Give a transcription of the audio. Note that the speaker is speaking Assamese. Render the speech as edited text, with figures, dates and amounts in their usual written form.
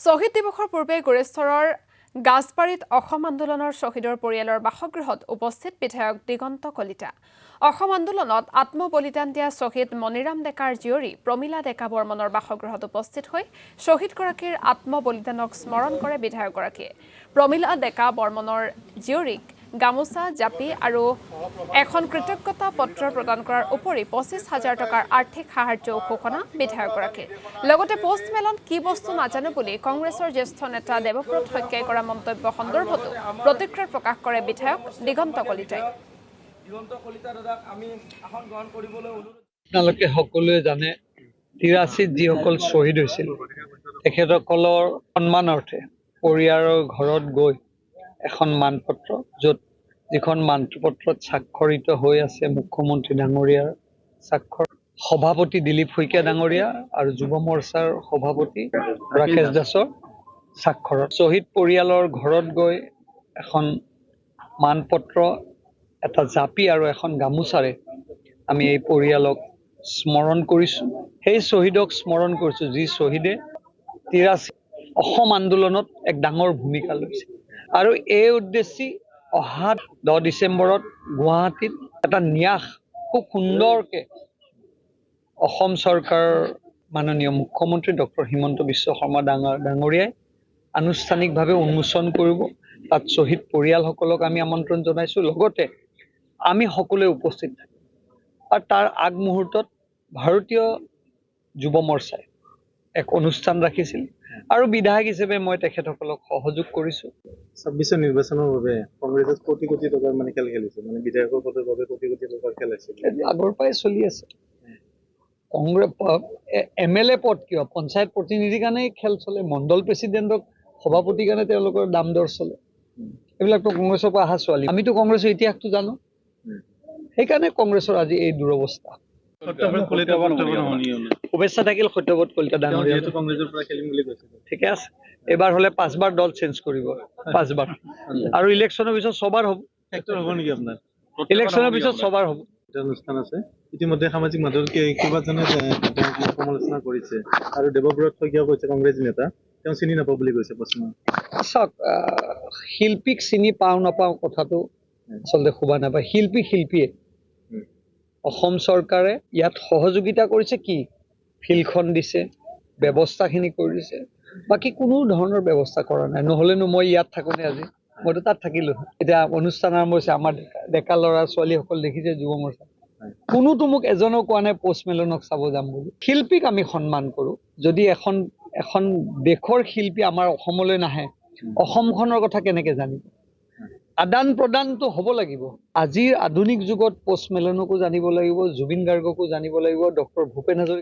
শ্বহীদ দিৱসৰ পূৰ্বে গোৰেশ্বৰৰ গাছবাৰীত অসম আন্দোলনৰ শ্বহীদৰ পৰিয়ালৰ বাসগৃহত উপস্থিত বিধায়ক দিগন্ত কলিতা। অসম আন্দোলনত আত্মবলিদান দিয়া শ্বহীদ মণিৰাম ডেকাৰ জীয়ৰী প্ৰমীলা ডেকা বৰ্মনৰ বাসগৃহত উপস্থিত হৈ শ্বহীদগৰাকীৰ আত্মবলিদানক স্মৰণ কৰে বিধায়কগৰাকীয়ে। প্ৰমীলা ডেকা বৰ্মনৰ জীয়ৰীক গামোচা জাপি আৰু এখন কৃতজ্ঞতা পত্ৰ প্ৰদান কৰাৰ উপৰি ২৫,০০০ টকাৰ আৰ্থিক সাহায্য ঘোষণা বিধায়কগৰাকীৰ। লগতে পোষ্টমেলন কি বস্তু নাজানো বুলি কংগ্ৰেছৰ জ্যেষ্ঠ নেতা দেৱব্ৰত শইকীয়াই কৰা মন্তব্য সন্দৰ্ভতো প্ৰতিক্ৰিয়া প্ৰকাশ কৰে বিধায়ক দিগন্ত কলিতাই। আপোনালোকে সকলোৱে জানে ৮৩ যিসকল শ্বহীদ হৈছিল তেখেতসকলৰ সন্মানাৰ্থে পৰিয়ালৰ ঘৰত গৈ এখন মানপত্ৰ য'ত যিখন মানপত্ৰত স্বাক্ষৰিত হৈ আছে মুখ্যমন্ত্ৰী ডাঙৰীয়াৰ স্বাক্ষৰ, সভাপতি দিলীপ শইকীয়া ডাঙৰীয়া আৰু যুৱ মৰ্চাৰ সভাপতি ৰাকেশ দাসৰ স্বাক্ষৰত শ্বহীদ পৰিয়ালৰ ঘৰত গৈ এখন মানপত্ৰ, এটা জাপি আৰু এখন গামোচাৰে আমি এই পৰিয়ালক স্মৰণ কৰিছোঁ। সেই শ্বহীদক স্মৰণ কৰিছোঁ যি শ্বহীদে ৮৩ অসম আন্দোলনত এক ডাঙৰ ভূমিকা লৈছে। আৰু এই উদ্দেশ্যি অহা ১০ ডিচেম্বৰত গুৱাহাটীত এটা ন্যাস খুব সুন্দৰকৈ অসম চৰকাৰৰ মাননীয় মুখ্যমন্ত্ৰী ডক্টৰ হিমন্ত বিশ্ব শৰ্মা ডাঙৰীয়াই আনুষ্ঠানিকভাৱে উন্মোচন কৰিব। তাত শ্বহীদ পৰিয়ালসকলক আমি আমন্ত্ৰণ জনাইছোঁ। লগতে আমি সকলোৱে উপস্থিত থাকিম। আৰু তাৰ আগমুহূৰ্তত ভাৰতীয় যুৱ মৰ্চাই এক অনুষ্ঠান ৰাখিছিল আৰু বিধায়ক হিচাপে মই তেখেতসকলক সহযোগ কৰিছোঁ। ২৬ নিৰ্বাচনৰ বাবে কংগ্ৰেছত কোটি কোটি টকাৰ খেল খেলিছে, বিধায়কৰ পদৰ বাবে কোটি কোটি টকাৰ খেল আছে। আগৰ পৰাই চলি আছে। কংগ্ৰেছ MLA পদ কিয়, পঞ্চায়ত প্ৰতিনিধিৰ কাৰণেই খেল চলে, মণ্ডল প্ৰেচিডেণ্টক সভাপতিৰ কাৰণে তেওঁলোকৰ দাম দৰ চলে। এইবিলাকতো কংগ্ৰেছৰ পৰা অহা ছোৱালী। আমিতো কংগ্ৰেছৰ ইতিহাসটো জানো, সেইকাৰণে কংগ্ৰেছৰ আজি এই দুৰৱস্থা। শুভেচ্ছা থাকিল সত্যব্ৰত কলিতা ডাঙৰীয়া। ঠিকে আছে, এইবাৰ হলে ৫বাৰ দল চেঞ্জ কৰিব, ৫বাৰ। আৰু ইলেকশ্যনৰ পিছত ছবাৰ হ'ব নেকি আপোনাৰ? ইলেকশ্যনৰ পিছত ছবাৰ হ'ব। অনুষ্ঠান আছে ইতিমধ্যে সামাজিক মাধ্যমত কেইবাজনে সমালোচনা কৰিছে আৰু দেৱব্ৰত শইকীয়াও কৈছে, কংগ্ৰেছ নেতা, তেওঁ চিনি নাপাওঁ বুলি কৈছে। প্ৰশ্ন চাওক, শিল্পীক চিনি পাওঁ নাপাওঁ কথাটো আচলতে শুবা নাপায়। শিল্পীয়ে অসম চৰকাৰে ইয়াত সহযোগিতা কৰিছে, কি ফিল্ডখন দিছে, ব্যৱস্থাখিনি কৰিছে, বাকী কোনো ধৰণৰ ব্যৱস্থা কৰা নাই। নহ'লেনো মই ইয়াত থাকোঁনে আজি? মইতো তাত থাকিলোঁ। এতিয়া অনুষ্ঠান আৰম্ভ হৈছে, আমাৰ ডেকা ল'ৰা ছোৱালীসকল দেখিছে যুৱ মৰ্চা, কোনোতো মোক এজনো কোৱা নাই পোষ্টমেলনক চাব যাম বুলি। শিল্পীক আমি সন্মান কৰোঁ। যদি এখন দেশৰ শিল্পী আমাৰ অসমলৈ নাহে, অসমখনৰ কথা কেনেকৈ জানিব? আদান প্ৰদানটো হ'ব লাগিব। আজিৰ আধুনিক যুগত পোষ্টমেলনকো জানিব লাগিব, জুবিন গাৰ্গকো জানিব লাগিব, ডক্টৰ ভূপেন হাজৰিকা